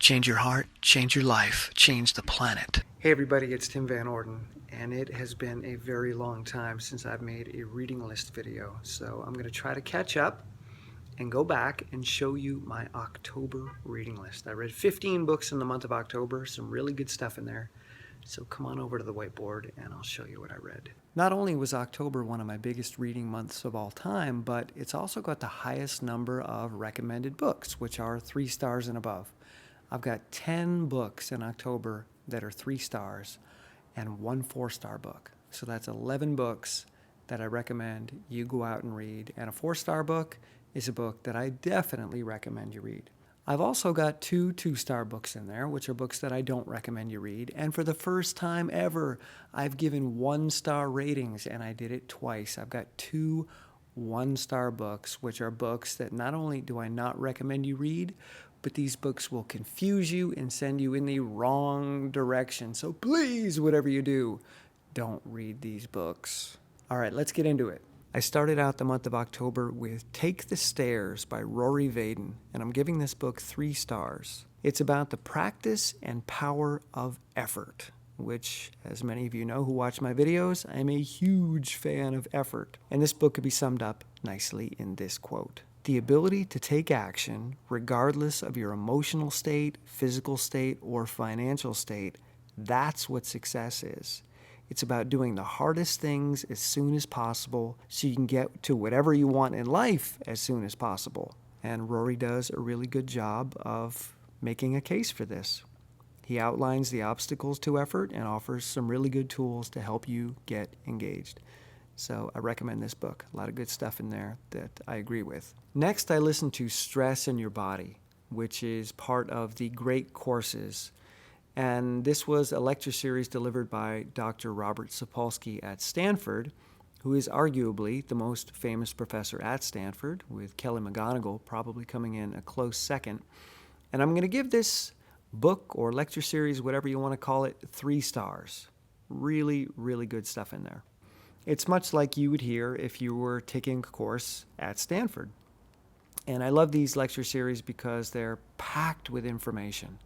Change your heart, change your life, change the planet. Hey everybody, it's Tim Van Orden, and it has been a very long time since I've made a reading list video. So I'm going to try to catch up and go back and show you my October reading list. I read 15 books in the month of October, some really good stuff in there. So come on over to the whiteboard and I'll show you what I read. Not only was October one of my biggest reading months of all time, but it's also got the highest number of recommended books, which are 3 stars and above. I've got 10 books in October that are 3 stars and 1 4-star book. So that's 11 books that I recommend you go out and read. And a 4-star book is a book that I definitely recommend you read. I've also got 2 2-star books in there, which are books that I don't recommend you read. And for the first time ever, I've given 1-star ratings, and I did it twice. I've got 2 1-star books, which are books that not only do I not recommend you read, but these books will confuse you and send you in the wrong direction. So please, whatever you do, don't read these books. All right, let's get into it. I started out the month of October with Take the Stairs by Rory Vaden, and I'm giving this book 3 stars. It's about the practice and power of effort, which, as many of you know who watch my videos, I'm a huge fan of effort. And this book could be summed up nicely in this quote: "The ability to take action, regardless of your emotional state, physical state, or financial state, that's what success is. It's about doing the hardest things as soon as possible so you can get to whatever you want in life as soon as possible." And Rory does a really good job of making a case for this. He outlines the obstacles to effort and offers some really good tools to help you get engaged. So I recommend this book. A lot of good stuff in there that I agree with. Next, I listened to Stress in Your Body, which is part of the Great Courses. And this was a lecture series delivered by Dr. Robert Sapolsky at Stanford, who is arguably the most famous professor at Stanford, with Kelly McGonigal probably coming in a close second. And I'm going to give this book or lecture series, whatever you want to call it, 3 stars. Really, really good stuff in there. It's much like you would hear if you were taking a course at Stanford. And I love these lecture series because they're packed with information.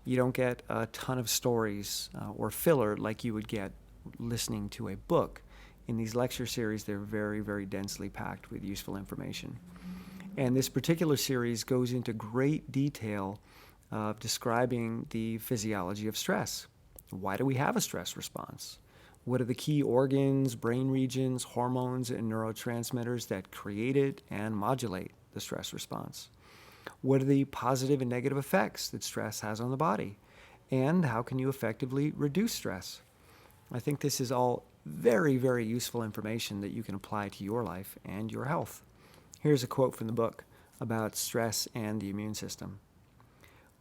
You don't get a ton of stories or filler like you would get listening to a book. In these lecture series, they're very, very densely packed with useful information. And this particular series goes into great detail of describing the physiology of stress. Why do we have a stress response? What are the key organs, brain regions, hormones, and neurotransmitters that create it and modulate the stress response? What are the positive and negative effects that stress has on the body? And how can you effectively reduce stress? I think this is all very, very useful information that you can apply to your life and your health. Here's a quote from the book about stress and the immune system.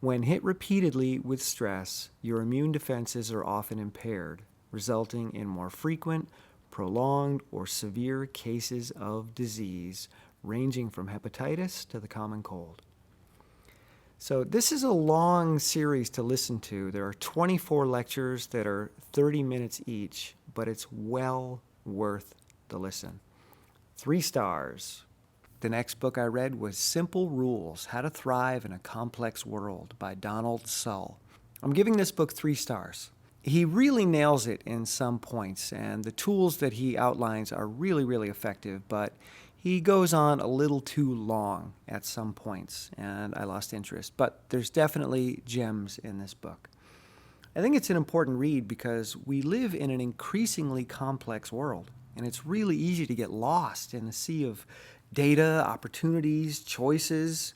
"When hit repeatedly with stress, your immune defenses are often impaired, resulting in more frequent, prolonged, or severe cases of disease, ranging from hepatitis to the common cold." So this is a long series to listen to. There are 24 lectures that are 30 minutes each, but it's well worth the listen. 3 stars. The next book I read was Simple Rules: How to Thrive in a Complex World by Donald Sull. I'm giving this book 3 stars. He really nails it in some points, and the tools that he outlines are really, really effective, but he goes on a little too long at some points, and I lost interest. But there's definitely gems in this book. I think it's an important read because we live in an increasingly complex world, and it's really easy to get lost in the sea of data, opportunities, choices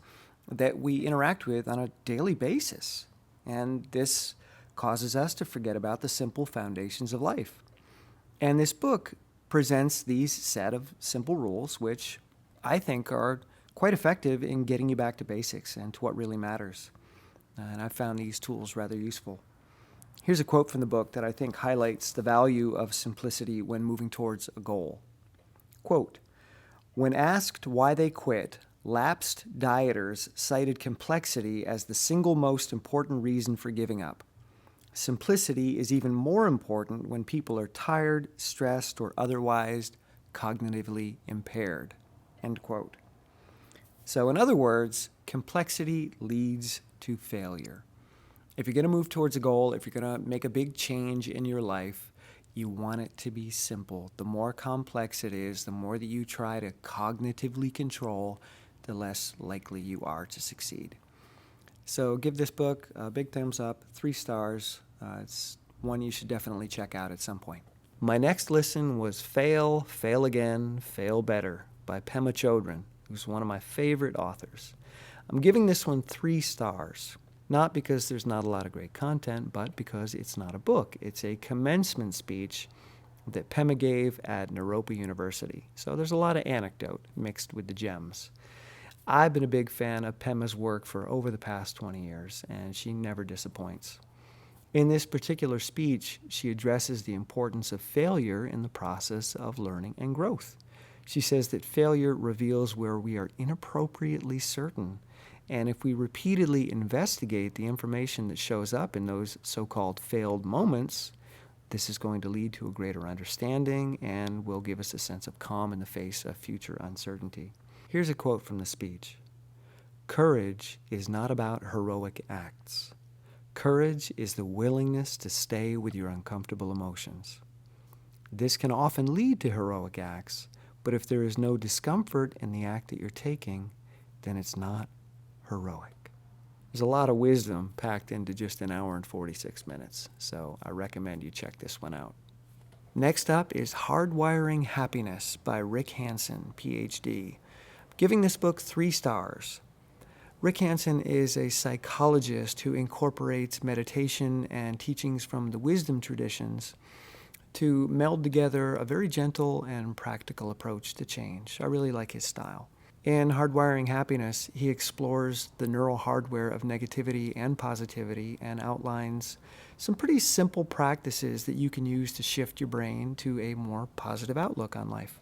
that we interact with on a daily basis. And this causes us to forget about the simple foundations of life. And this book presents these set of simple rules, which I think are quite effective in getting you back to basics and to what really matters. And I found these tools rather useful. Here's a quote from the book that I think highlights the value of simplicity when moving towards a goal. Quote, "When asked why they quit, lapsed dieters cited complexity as the single most important reason for giving up. Simplicity is even more important when people are tired, stressed, or otherwise cognitively impaired." End quote. So in other words, complexity leads to failure. If you're going to move towards a goal, if you're going to make a big change in your life, you want it to be simple. The more complex it is, the more that you try to cognitively control, the less likely you are to succeed. So give this book a big thumbs up, 3 stars. It's one you should definitely check out at some point. My next listen was Fail, Fail Again, Fail Better by Pema Chodron, who's one of my favorite authors. I'm giving this one 3 stars. Not because there's not a lot of great content, but because it's not a book. It's a commencement speech that Pema gave at Naropa University. So there's a lot of anecdote mixed with the gems. I've been a big fan of Pema's work for over the past 20 years, and she never disappoints. In this particular speech, she addresses the importance of failure in the process of learning and growth. She says that failure reveals where we are inappropriately certain, and if we repeatedly investigate the information that shows up in those so-called failed moments, this is going to lead to a greater understanding and will give us a sense of calm in the face of future uncertainty. Here's a quote from the speech. "Courage is not about heroic acts. Courage is the willingness to stay with your uncomfortable emotions. This can often lead to heroic acts, but if there is no discomfort in the act that you're taking, then it's not heroic." There's a lot of wisdom packed into just an hour and 46 minutes, so I recommend you check this one out. Next up is Hardwiring Happiness by Rick Hanson, PhD. Giving this book 3 stars. Rick Hanson is a psychologist who incorporates meditation and teachings from the wisdom traditions to meld together a very gentle and practical approach to change. I really like his style. In Hardwiring Happiness, he explores the neural hardware of negativity and positivity and outlines some pretty simple practices that you can use to shift your brain to a more positive outlook on life.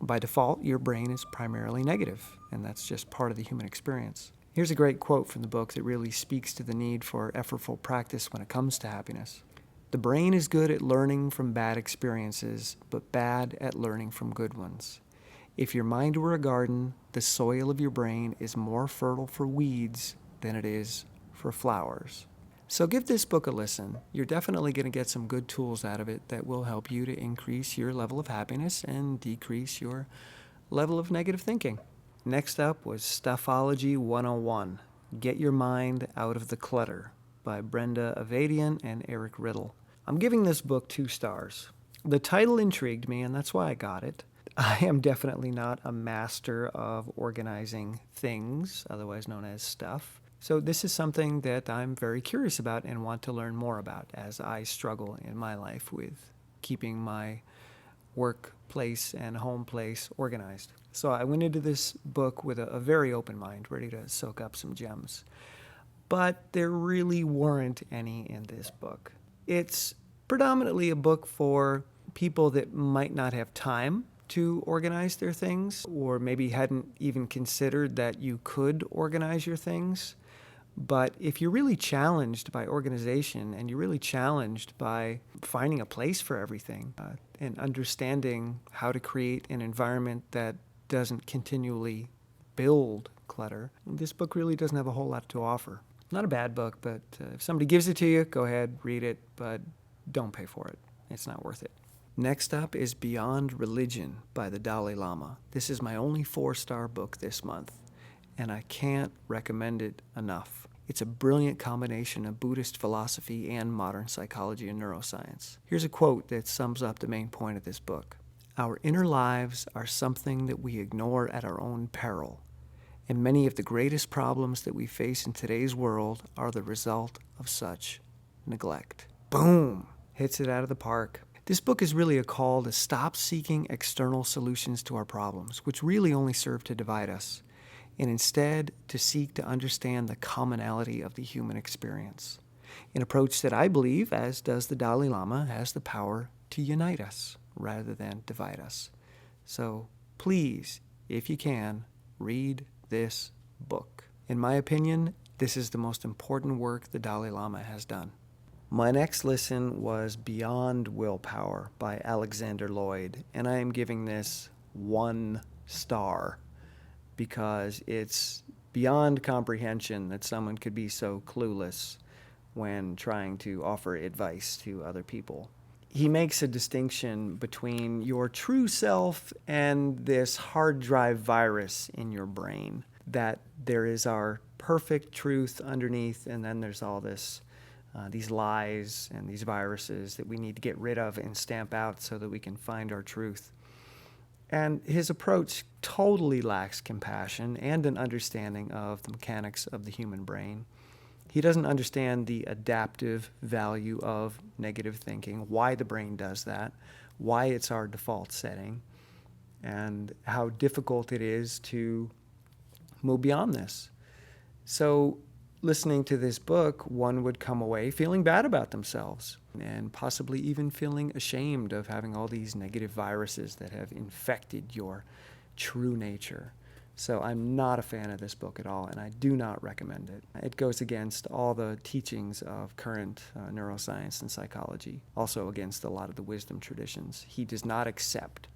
By default, your brain is primarily negative, and that's just part of the human experience. Here's a great quote from the book that really speaks to the need for effortful practice when it comes to happiness. "The brain is good at learning from bad experiences, but bad at learning from good ones. If your mind were a garden, the soil of your brain is more fertile for weeds than it is for flowers." So give this book a listen. You're definitely going to get some good tools out of it that will help you to increase your level of happiness and decrease your level of negative thinking. Next up was Stuffology 101, Get Your Mind Out of the Clutter by Brenda, Avadian, and Eric Riddle. I'm giving this book 2 stars. The title intrigued me, and that's why I got it. I am definitely not a master of organizing things, otherwise known as stuff. So this is something that I'm very curious about and want to learn more about as I struggle in my life with keeping my workplace and home place organized. So I went into this book with a very open mind, ready to soak up some gems. But there really weren't any in this book. It's predominantly a book for people that might not have time to organize their things, or maybe hadn't even considered that you could organize your things. But if you're really challenged by organization and you're really challenged by finding a place for everything and understanding how to create an environment that doesn't continually build clutter, this book really doesn't have a whole lot to offer. Not a bad book, but if somebody gives it to you, go ahead, read it, but don't pay for it. It's not worth it. Next up is Beyond Religion by the Dalai Lama. This is my only 4-star book this month, and I can't recommend it enough. It's a brilliant combination of Buddhist philosophy and modern psychology and neuroscience. Here's a quote that sums up the main point of this book. "Our inner lives are something that we ignore at our own peril, and many of the greatest problems that we face in today's world are the result of such neglect." Boom! Hits it out of the park. This book is really a call to stop seeking external solutions to our problems, which really only serve to divide us, and instead to seek to understand the commonality of the human experience. An approach that I believe, as does the Dalai Lama, has the power to unite us rather than divide us. So please, if you can, read this book. In my opinion, this is the most important work the Dalai Lama has done. My next listen was Beyond Willpower by Alexander Loyd, and I am giving this 1 star because it's beyond comprehension that someone could be so clueless when trying to offer advice to other people. He makes a distinction between your true self and this hard drive virus in your brain, that there is our perfect truth underneath, and then there's all this these lies and these viruses that we need to get rid of and stamp out so that we can find our truth. And his approach totally lacks compassion and an understanding of the mechanics of the human brain. He doesn't understand the adaptive value of negative thinking, why the brain does that, why it's our default setting, and how difficult it is to move beyond this. So, listening to this book, one would come away feeling bad about themselves and possibly even feeling ashamed of having all these negative viruses that have infected your true nature. So I'm not a fan of this book at all, and I do not recommend it. It goes against all the teachings of current neuroscience and psychology, also against a lot of the wisdom traditions. He does not accept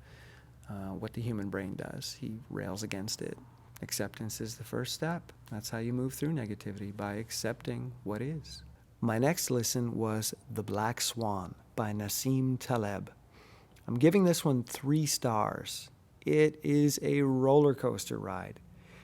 what the human brain does. He rails against it. Acceptance is the first step. That's how you move through negativity, by accepting what is. My next listen was The Black Swan by Nassim Taleb. I'm giving this one 3 stars. It is a roller coaster ride.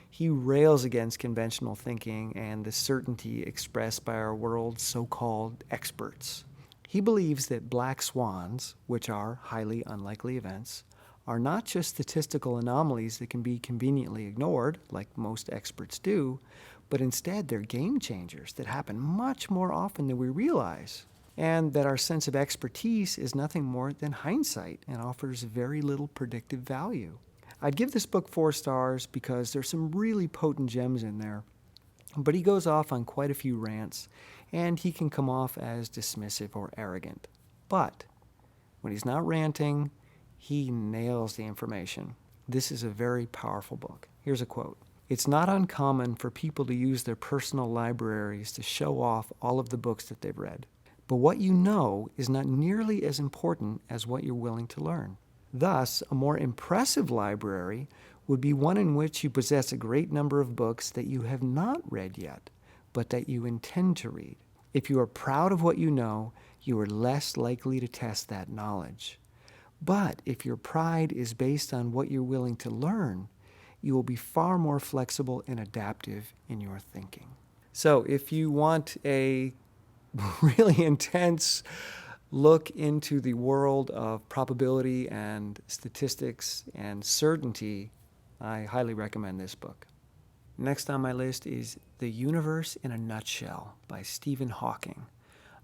He rails against conventional thinking and the certainty expressed by our world's so-called experts. He believes that black swans, which are highly unlikely events, are not just statistical anomalies that can be conveniently ignored, like most experts do, but instead they're game changers that happen much more often than we realize, and that our sense of expertise is nothing more than hindsight and offers very little predictive value. I'd give this book 4 stars because there's some really potent gems in there, but he goes off on quite a few rants, and he can come off as dismissive or arrogant. But when he's not ranting, he nails the information. This is a very powerful book. Here's a quote. "It's not uncommon for people to use their personal libraries to show off all of the books that they've read. But what you know is not nearly as important as what you're willing to learn. Thus, a more impressive library would be one in which you possess a great number of books that you have not read yet, but that you intend to read. If you are proud of what you know, you are less likely to test that knowledge. But if your pride is based on what you're willing to learn, you will be far more flexible and adaptive in your thinking." So if you want a really intense look into the world of probability and statistics and certainty, I highly recommend this book. Next on my list is The Universe in a Nutshell by Stephen Hawking.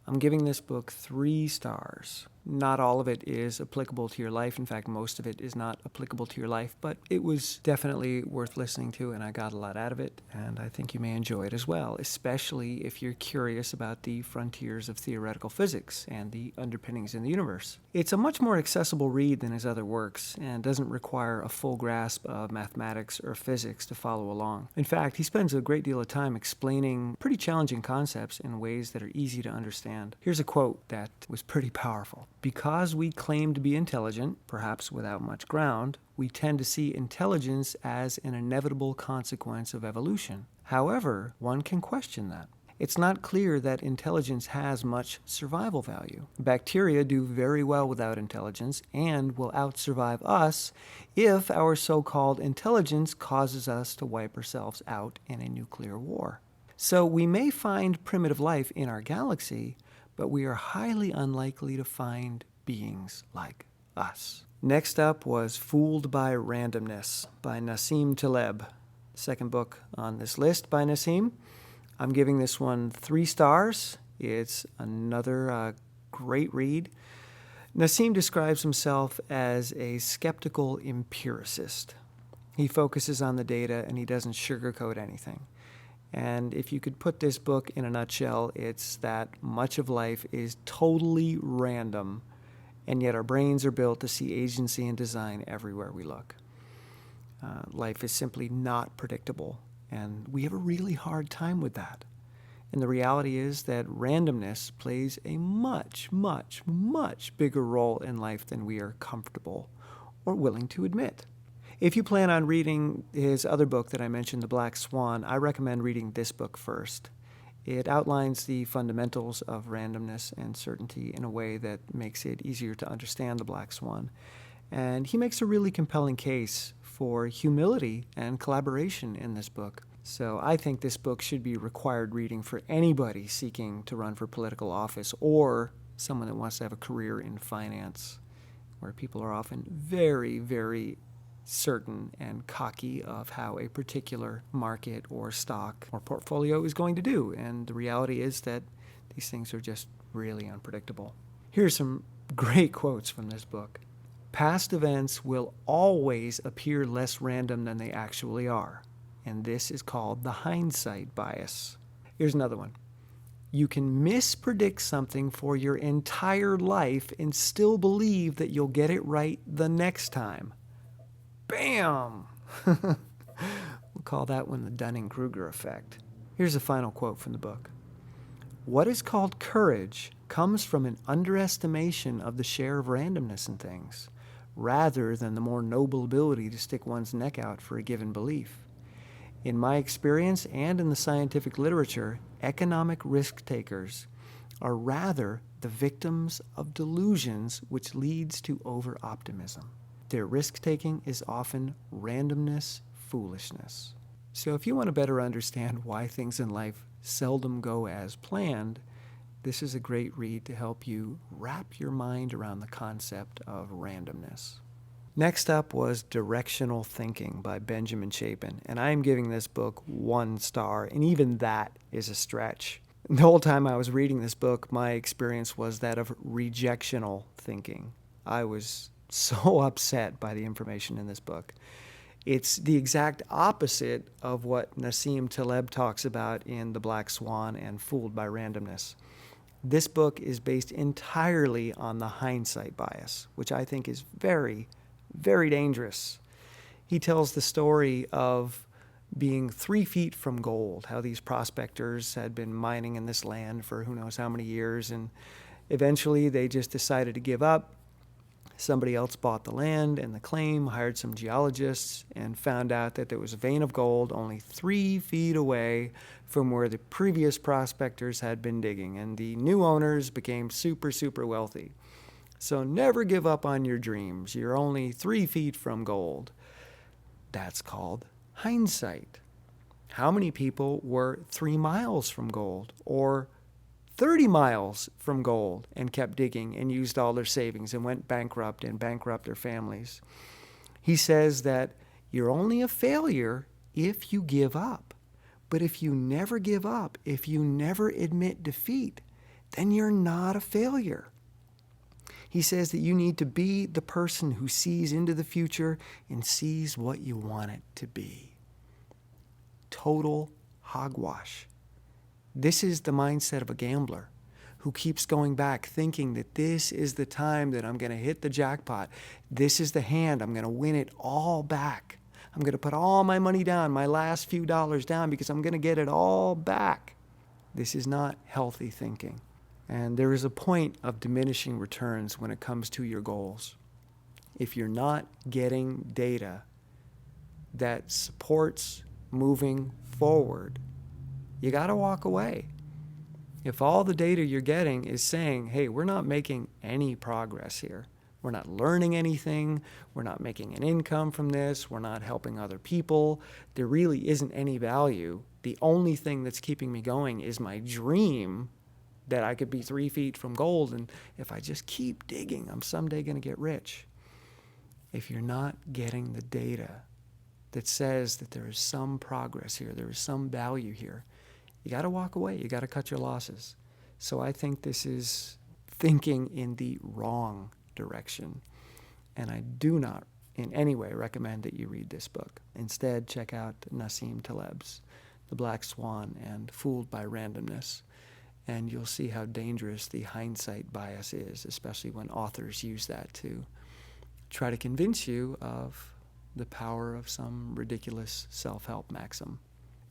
I'm giving this book 3 stars. Not all of it is applicable to your life. In fact, most of it is not applicable to your life, but it was definitely worth listening to, and I got a lot out of it, and I think you may enjoy it as well, especially if you're curious about the frontiers of theoretical physics and the underpinnings in the universe. It's a much more accessible read than his other works, and doesn't require a full grasp of mathematics or physics to follow along. In fact, he spends a great deal of time explaining pretty challenging concepts in ways that are easy to understand. Here's a quote that was pretty powerful. "Because we claim to be intelligent, perhaps without much ground, we tend to see intelligence as an inevitable consequence of evolution. However, one can question that. It's not clear that intelligence has much survival value. Bacteria do very well without intelligence and will outsurvive us if our so-called intelligence causes us to wipe ourselves out in a nuclear war. So we may find primitive life in our galaxy, but we are highly unlikely to find beings like us." Next up was Fooled by Randomness by Nassim Taleb, second book on this list by Nassim. I'm giving this one 3 stars. It's another great read. Nassim describes himself as a skeptical empiricist. He focuses on the data and he doesn't sugarcoat anything. And if you could put this book in a nutshell, it's that much of life is totally random, and yet our brains are built to see agency and design everywhere we look. Life is simply not predictable, and we have a really hard time with that. And the reality is that randomness plays a much, much, much bigger role in life than we are comfortable or willing to admit. If you plan on reading his other book that I mentioned, The Black Swan, I recommend reading this book first. It outlines the fundamentals of randomness and certainty in a way that makes it easier to understand the Black Swan. And he makes a really compelling case for humility and collaboration in this book. So I think this book should be required reading for anybody seeking to run for political office or someone that wants to have a career in finance, where people are often very, very certain and cocky of how a particular market or stock or portfolio is going to do. And the reality is that these things are just really unpredictable. Here's some great quotes from this book. Past events will always appear less random than they actually are, and this is called the hindsight bias. Here's another one. You can mispredict something for your entire life and still believe that you'll get it right the next time. Bam! We'll call that one the Dunning-Kruger effect. Here's a final quote from the book. What is called courage comes from an underestimation of the share of randomness in things, rather than the more noble ability to stick one's neck out for a given belief. In my experience and in the scientific literature, economic risk takers are rather the victims of delusions, which leads to over-optimism. Their risk-taking is often randomness, foolishness. So if you want to better understand why things in life seldom go as planned, this is a great read to help you wrap your mind around the concept of randomness. Next up was Directional Thinking by Benjamin Chapin, and I am giving this book 1 star, and even that is a stretch. The whole time I was reading this book, my experience was that of rejectional thinking. I was so upset by the information in this book. It's the exact opposite of what Nassim Taleb talks about in The Black Swan and Fooled by Randomness. This book is based entirely on the hindsight bias, which I think is very, very dangerous. He tells the story of being 3 feet from gold, how these prospectors had been mining in this land for who knows how many years, and eventually they just decided to give up. Somebody else bought the land and the claim, hired some geologists, and found out that there was a vein of gold only 3 feet away from where the previous prospectors had been digging, and the new owners became super, super wealthy. So never give up on your dreams. You're only 3 feet from gold. That's called hindsight. How many people were 3 miles from gold or 30 miles from gold and kept digging and used all their savings and went bankrupt and bankrupt their families? He says that you're only a failure if you give up. But if you never give up, if you never admit defeat, then you're not a failure. He says that you need to be the person who sees into the future and sees what you want it to be. Total hogwash. This is the mindset of a gambler who keeps going back thinking that this is the time that I'm going to hit the jackpot. This is the hand. I'm going to win it all back. I'm going to put all my money down, my last few dollars down, because I'm going to get it all back. This is not healthy thinking. And there is a point of diminishing returns when it comes to your goals. If you're not getting data that supports moving forward, you got to walk away. If all the data you're getting is saying, hey, we're not making any progress here, we're not learning anything, we're not making an income from this, we're not helping other people, there really isn't any value. The only thing that's keeping me going is my dream that I could be 3 feet from gold, and if I just keep digging, I'm someday going to get rich. If you're not getting the data that says that there is some progress here, there is some value here, you got to walk away. You got to cut your losses. So I think this is thinking in the wrong direction. And I do not in any way recommend that you read this book. Instead, check out Nassim Taleb's The Black Swan and Fooled by Randomness. And you'll see how dangerous the hindsight bias is, especially when authors use that to try to convince you of the power of some ridiculous self-help maxim.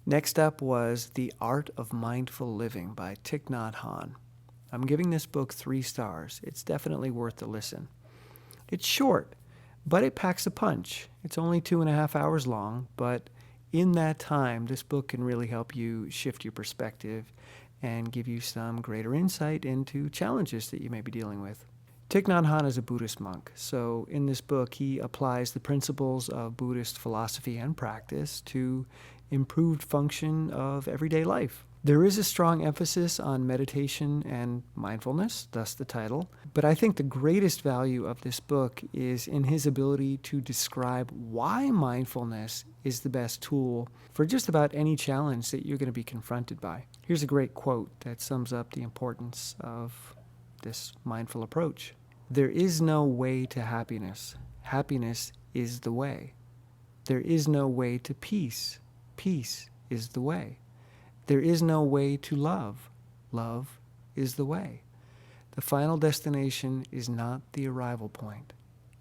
Next up was The Art of Mindful Living by Thich Nhat Hanh. I'm giving this book 3 stars. It's definitely worth the listen. It's short, but it packs a punch. It's only 2.5 hours long, but in that time, this book can really help you shift your perspective and give you some greater insight into challenges that you may be dealing with. Thich Nhat Hanh is a Buddhist monk, so in this book he applies the principles of Buddhist philosophy and practice to improved function of everyday life. There is a strong emphasis on meditation and mindfulness, thus the title, but I think the greatest value of this book is in his ability to describe why mindfulness is the best tool for just about any challenge that you're going to be confronted by. Here's a great quote that sums up the importance of this mindful approach. There is no way to happiness. Happiness is the way. There is no way to peace. Peace is the way. There is no way to love. Love is the way. The final destination is not the arrival point.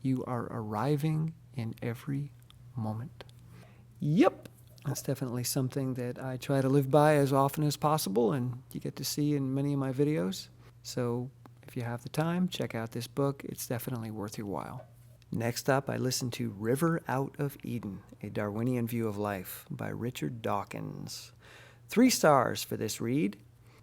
You are arriving in every moment. Yep, that's definitely something that I try to live by as often as possible, and you get to see in many of my videos. So if you have the time, check out this book. It's definitely worth your while. Next up, I listened to River Out of Eden, A Darwinian View of Life by Richard Dawkins. 3 stars for this read.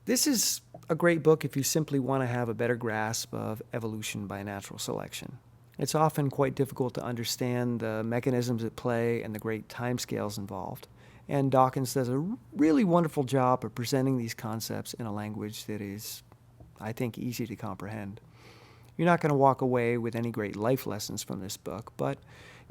This is a great book if you simply want to have a better grasp of evolution by natural selection. It's often quite difficult to understand the mechanisms at play and the great timescales involved. And Dawkins does a really wonderful job of presenting these concepts in a language that is, I think, easy to comprehend. You're not going to walk away with any great life lessons from this book, but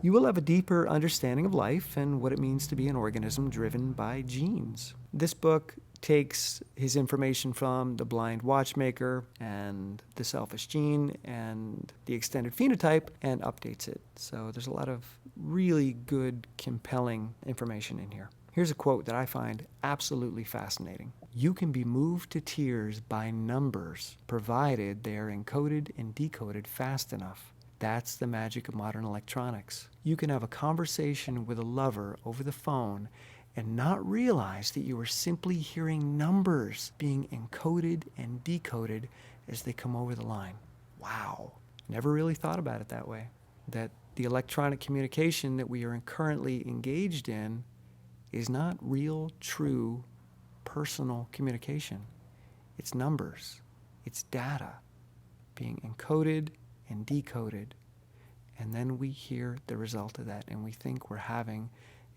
you will have a deeper understanding of life and what it means to be an organism driven by genes. This book takes his information from The Blind Watchmaker and The Selfish Gene and The Extended Phenotype and updates it. So there's a lot of really good, compelling information in here. Here's a quote that I find absolutely fascinating. You can be moved to tears by numbers, provided they are encoded and decoded fast enough. That's the magic of modern electronics. You can have a conversation with a lover over the phone and not realize that you are simply hearing numbers being encoded and decoded as they come over the line. Wow. Never really thought about it that way. That the electronic communication that we are currently engaged in is not real, true, personal communication. It's numbers. It's data being encoded and decoded, and then we hear the result of that and we think we're having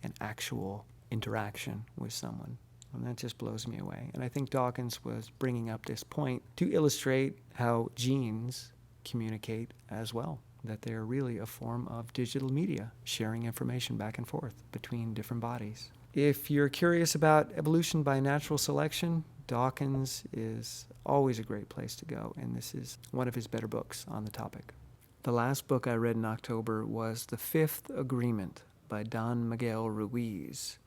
an actual interaction with someone, and that just blows me away. And I think Dawkins was bringing up this point to illustrate how genes communicate as well, that they're really a form of digital media, sharing information back and forth between different bodies. If you're curious about evolution by natural selection, Dawkins is always a great place to go, and this is one of his better books on the topic. The last book I read in October was The Fifth Agreement by Don Miguel Ruiz.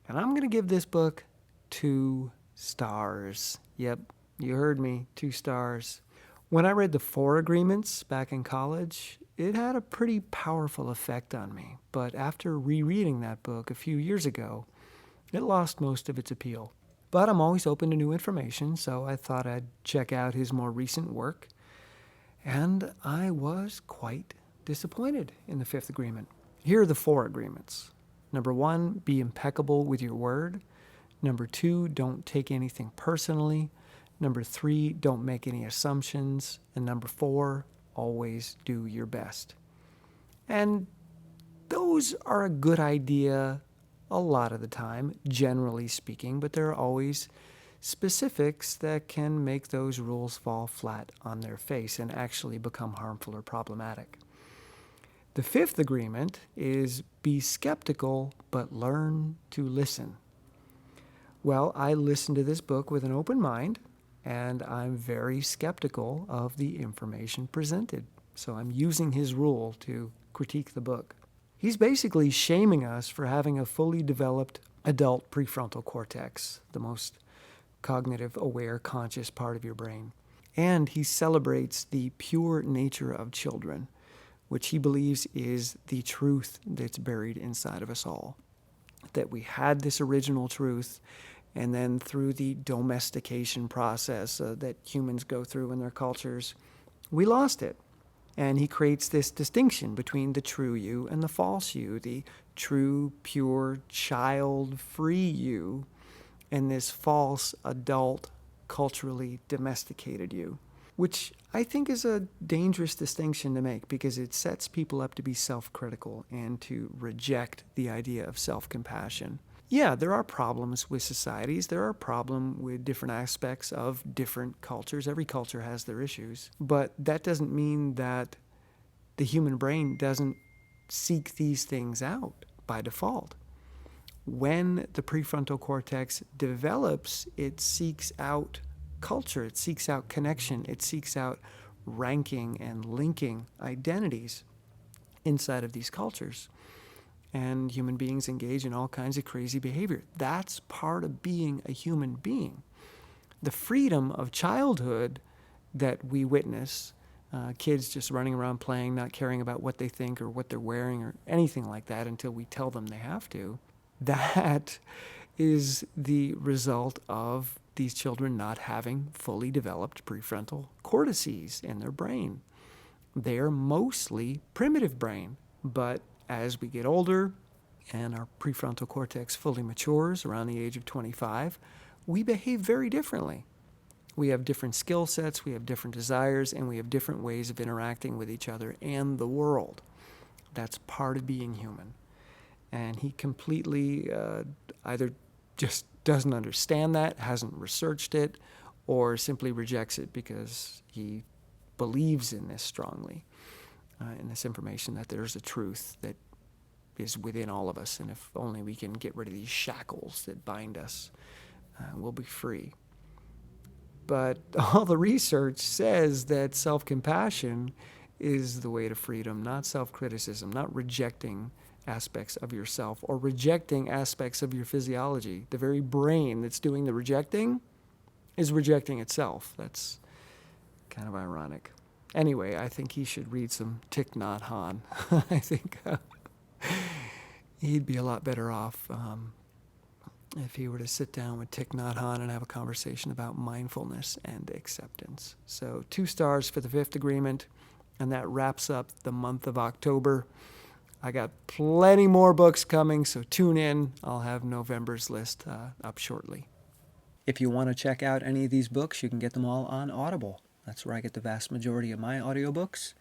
And I'm going to give this book 2 stars. Yep, you heard me, 2 stars. When I read the 4 Agreements back in college, it had a pretty powerful effect on me. But after rereading that book a few years ago, it lost most of its appeal. But I'm always open to new information, so I thought I'd check out his more recent work. And I was quite disappointed in the 5th Agreement. Here are the 4 agreements. Number 1, be impeccable with your word. Number 2, don't take anything personally. Number 3, don't make any assumptions. And number 4, always do your best. And those are a good idea a lot of the time, generally speaking, but there are always specifics that can make those rules fall flat on their face and actually become harmful or problematic. The 5th agreement is be skeptical, but learn to listen. Well, I listened to this book with an open mind, and I'm very skeptical of the information presented. So I'm using his rule to critique the book. He's basically shaming us for having a fully developed adult prefrontal cortex, the most cognitive, aware, conscious part of your brain. And he celebrates the pure nature of children, which he believes is the truth that's buried inside of us all. That we had this original truth, and then through the domestication process that humans go through in their cultures, we lost it. And he creates this distinction between the true you and the false you, the true, pure, child-free you, and this false, adult, culturally domesticated you, which I think is a dangerous distinction to make because it sets people up to be self-critical and to reject the idea of self-compassion. Yeah, there are problems with societies. There are problems with different aspects of different cultures. Every culture has their issues. But that doesn't mean that the human brain doesn't seek these things out by default. When the prefrontal cortex develops, it seeks out culture, it seeks out connection, it seeks out ranking and linking identities inside of these cultures. And human beings engage in all kinds of crazy behavior. That's part of being a human being. The freedom of childhood that we witness, kids just running around playing, not caring about what they think or what they're wearing or anything like that until we tell them they have to, that is the result of these children not having fully developed prefrontal cortices in their brain. They're mostly primitive brain, but as we get older and our prefrontal cortex fully matures around the age of 25, we behave very differently. We have different skill sets, we have different desires, and we have different ways of interacting with each other and the world. That's part of being human. And he completely either just doesn't understand that, hasn't researched it, or simply rejects it because he believes in this strongly, in this information that there's a truth that is within all of us, and if only we can get rid of these shackles that bind us, we'll be free. But all the research says that self-compassion is the way to freedom, not self-criticism, not rejecting aspects of yourself or rejecting aspects of your physiology. The very brain that's doing the rejecting is rejecting itself. That's kind of ironic. Anyway, I think he should read some Thich Nhat Hanh. I think he'd be a lot better off if he were to sit down with Thich Nhat Hanh and have a conversation about mindfulness and acceptance. So 2 stars for the 5th agreement, and that wraps up the month of October. I got plenty more books coming, so tune in. I'll have November's list up shortly. If you want to check out any of these books, you can get them all on Audible. That's where I get the vast majority of my audiobooks.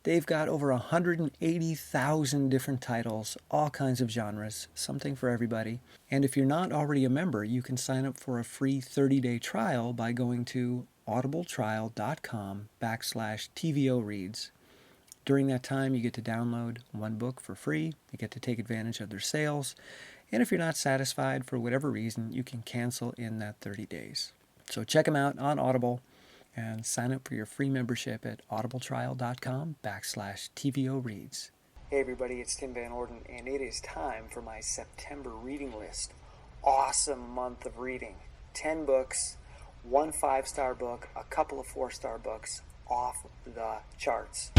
They've got over 180,000 different titles, all kinds of genres, something for everybody. And if you're not already a member, you can sign up for a free 30-day trial by going to audibletrial.com/TVOreads. During that time, you get to download 1 book for free. You get to take advantage of their sales. And if you're not satisfied for whatever reason, you can cancel in that 30 days. So check them out on Audible and sign up for your free membership at audibletrial.com/TVOreads. Hey everybody, it's Tim Van Orden, and it is time for my September reading list. Awesome month of reading. 10 books, 1 5-star book, a couple of 4-star books, off the charts.